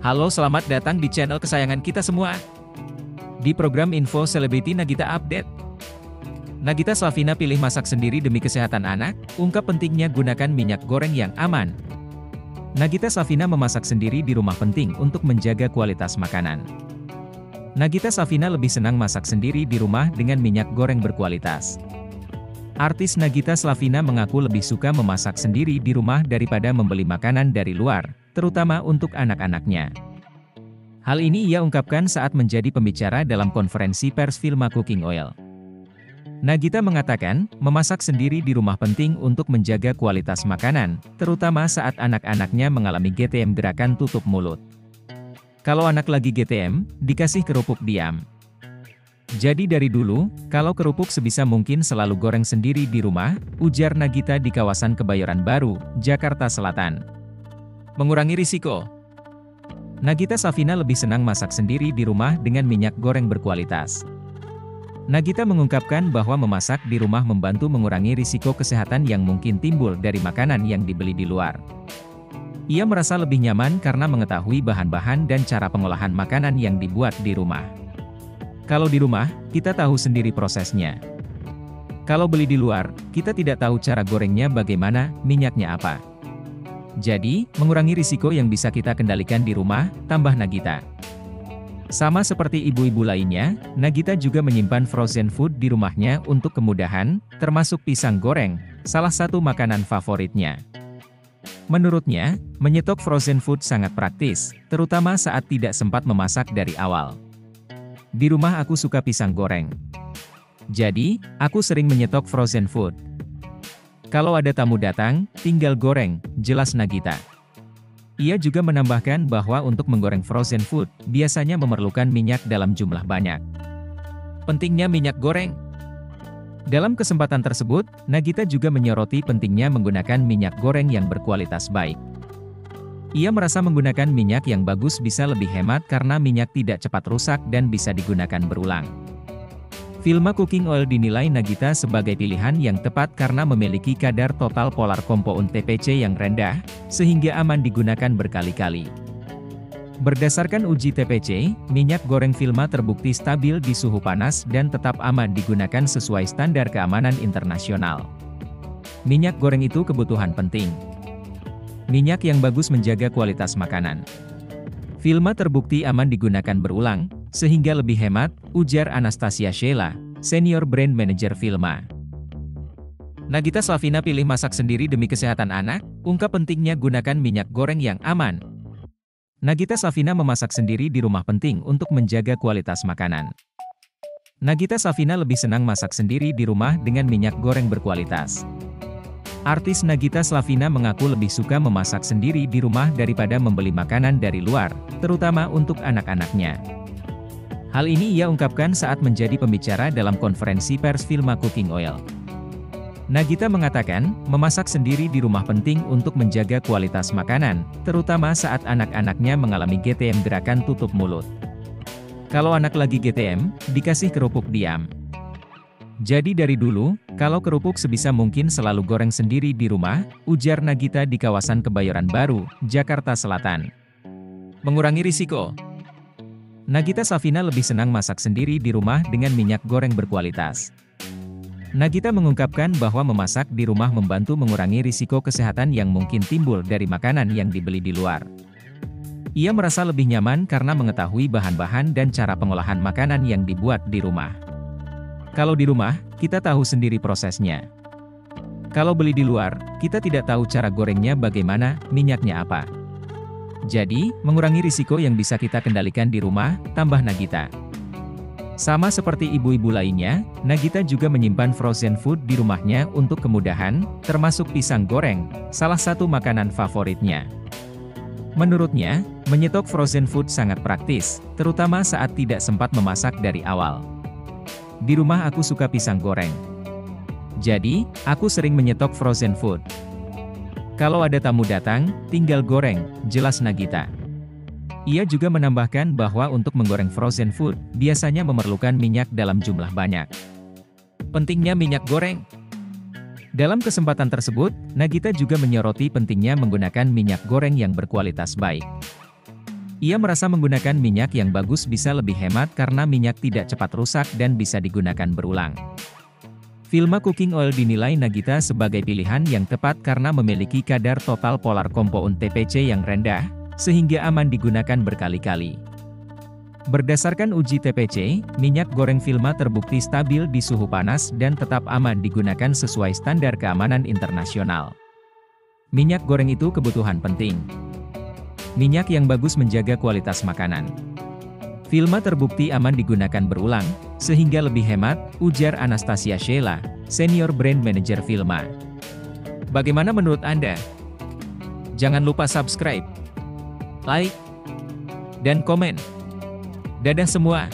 Halo, selamat datang di channel kesayangan kita semua. Di program Info Selebriti Nagita Update. Nagita Slavina pilih masak sendiri demi kesehatan anak, ungkap pentingnya gunakan minyak goreng yang aman. Nagita Slavina memasak sendiri di rumah penting untuk menjaga kualitas makanan. Nagita Slavina lebih senang masak sendiri di rumah dengan minyak goreng berkualitas. Artis Nagita Slavina mengaku lebih suka memasak sendiri di rumah daripada membeli makanan dari luar, terutama untuk anak-anaknya. Hal ini ia ungkapkan saat menjadi pembicara dalam konferensi pers Vilma Cooking Oil. Nagita mengatakan, memasak sendiri di rumah penting untuk menjaga kualitas makanan, terutama saat anak-anaknya mengalami GTM gerakan tutup mulut. Kalau anak lagi GTM, dikasih kerupuk diam. Jadi dari dulu, kalau kerupuk sebisa mungkin selalu goreng sendiri di rumah, ujar Nagita di kawasan Kebayoran Baru, Jakarta Selatan. Mengurangi risiko. Nagita Slavina lebih senang masak sendiri di rumah dengan minyak goreng berkualitas. Nagita mengungkapkan bahwa memasak di rumah membantu mengurangi risiko kesehatan yang mungkin timbul dari makanan yang dibeli di luar. Ia merasa lebih nyaman karena mengetahui bahan-bahan dan cara pengolahan makanan yang dibuat di rumah. Kalau di rumah, kita tahu sendiri prosesnya. Kalau beli di luar, kita tidak tahu cara gorengnya bagaimana, minyaknya apa. Jadi, mengurangi risiko yang bisa kita kendalikan di rumah, tambah Nagita. Sama seperti ibu-ibu lainnya, Nagita juga menyimpan frozen food di rumahnya untuk kemudahan, termasuk pisang goreng, salah satu makanan favoritnya. Menurutnya, menyetok frozen food sangat praktis, terutama saat tidak sempat memasak dari awal. Di rumah aku suka pisang goreng. Jadi, aku sering menyetok frozen food. Kalau ada tamu datang, tinggal goreng, jelas Nagita. Ia juga menambahkan bahwa untuk menggoreng frozen food, biasanya memerlukan minyak dalam jumlah banyak. Pentingnya minyak goreng. Dalam kesempatan tersebut, Nagita juga menyoroti pentingnya menggunakan minyak goreng yang berkualitas baik. Ia merasa menggunakan minyak yang bagus bisa lebih hemat karena minyak tidak cepat rusak dan bisa digunakan berulang. Vilma Cooking Oil dinilai Nagita sebagai pilihan yang tepat karena memiliki kadar total polar compound TPC yang rendah, sehingga aman digunakan berkali-kali. Berdasarkan uji TPC, minyak goreng Vilma terbukti stabil di suhu panas dan tetap aman digunakan sesuai standar keamanan internasional. Minyak goreng itu kebutuhan penting. Minyak yang bagus menjaga kualitas makanan. Vilma terbukti aman digunakan berulang, sehingga lebih hemat, ujar Anastasia Sheila, Senior Brand Manager Vilma. Nagita Slavina pilih masak sendiri demi kesehatan anak, ungkap pentingnya gunakan minyak goreng yang aman. Nagita Slavina memasak sendiri di rumah penting untuk menjaga kualitas makanan. Nagita Slavina lebih senang masak sendiri di rumah dengan minyak goreng berkualitas. Artis Nagita Slavina mengaku lebih suka memasak sendiri di rumah daripada membeli makanan dari luar, terutama untuk anak-anaknya. Hal ini ia ungkapkan saat menjadi pembicara dalam konferensi pers Vilma Cooking Oil. Nagita mengatakan, memasak sendiri di rumah penting untuk menjaga kualitas makanan, terutama saat anak-anaknya mengalami GTM gerakan tutup mulut. Kalau anak lagi GTM, dikasih kerupuk diam. Jadi dari dulu, kalau kerupuk sebisa mungkin selalu goreng sendiri di rumah, ujar Nagita di kawasan Kebayoran Baru, Jakarta Selatan. Mengurangi risiko. Nagita Slavina lebih senang masak sendiri di rumah dengan minyak goreng berkualitas. Nagita mengungkapkan bahwa memasak di rumah membantu mengurangi risiko kesehatan yang mungkin timbul dari makanan yang dibeli di luar. Ia merasa lebih nyaman karena mengetahui bahan-bahan dan cara pengolahan makanan yang dibuat di rumah. Kalau di rumah, kita tahu sendiri prosesnya. Kalau beli di luar, kita tidak tahu cara gorengnya bagaimana, minyaknya apa. Jadi, mengurangi risiko yang bisa kita kendalikan di rumah, tambah Nagita. Sama seperti ibu-ibu lainnya, Nagita juga menyimpan frozen food di rumahnya untuk kemudahan, termasuk pisang goreng, salah satu makanan favoritnya. Menurutnya, menyetok frozen food sangat praktis, terutama saat tidak sempat memasak dari awal. Di rumah aku suka pisang goreng. Jadi, aku sering menyetok frozen food. Kalau ada tamu datang, tinggal goreng, jelas Nagita. Ia juga menambahkan bahwa untuk menggoreng frozen food, biasanya memerlukan minyak dalam jumlah banyak. Pentingnya minyak goreng. Dalam kesempatan tersebut, Nagita juga menyoroti pentingnya menggunakan minyak goreng yang berkualitas baik. Ia merasa menggunakan minyak yang bagus bisa lebih hemat karena minyak tidak cepat rusak dan bisa digunakan berulang. Vilma Cooking Oil dinilai Nagita sebagai pilihan yang tepat karena memiliki kadar total polar compound TPC yang rendah, sehingga aman digunakan berkali-kali. Berdasarkan uji TPC, minyak goreng Vilma terbukti stabil di suhu panas dan tetap aman digunakan sesuai standar keamanan internasional. Minyak goreng itu kebutuhan penting. Minyak yang bagus menjaga kualitas makanan. Vilma terbukti aman digunakan berulang, sehingga lebih hemat, ujar Anastasia Sheila, Senior Brand Manager Vilma. Bagaimana menurut Anda? Jangan lupa subscribe, like, dan komen. Dadah semua!